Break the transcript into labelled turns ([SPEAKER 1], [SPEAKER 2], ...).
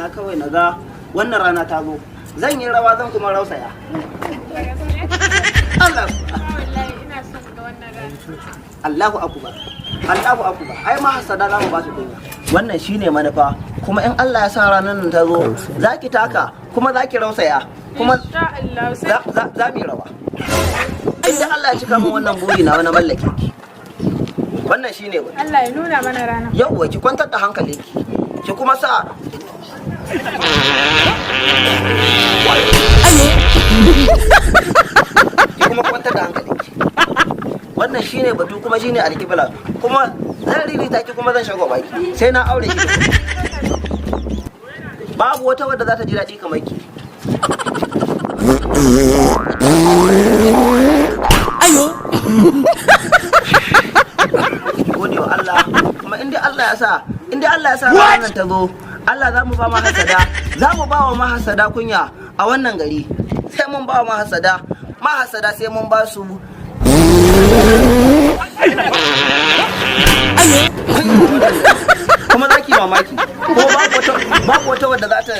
[SPEAKER 1] na kawai na ga wannan rana ta zo zan yi rawa zan kuma rausaya. Allah
[SPEAKER 2] ina son ga wannan rana.
[SPEAKER 1] Allahu akbar. Allahu akbar. Ai ma hasada za mu ba su kunya. Wannan shine manufa kuma in Allah ya sa ranar nan ta zo zaki taka kuma zaki rausaya kuma za mu yi rawa. Inda Allah ya cika min wannan buri na wani mallake ki. Wannan shine wani.
[SPEAKER 2] Allah ya nuna mana rana.
[SPEAKER 1] Yauwa ki kwantar da hankalinki. Ki kuma sa ki kuma kwantar da hankalinki. Wannan shine batu kuma shine alkibla kuma zan ririta ki kuma zan shago baki sai na aure ki. Babu wata wadda za ta ji daɗi kamar ki. Ayo. Gode wa Allah kuma inda Allah ya sa ranar ta zo Allah za mu ba mahasada za mu ba wa mahasada kunya a wannan gari sai mun ba wa mahasada sai mun ba su kuma za ki mamaki ko babu wata wadda za ta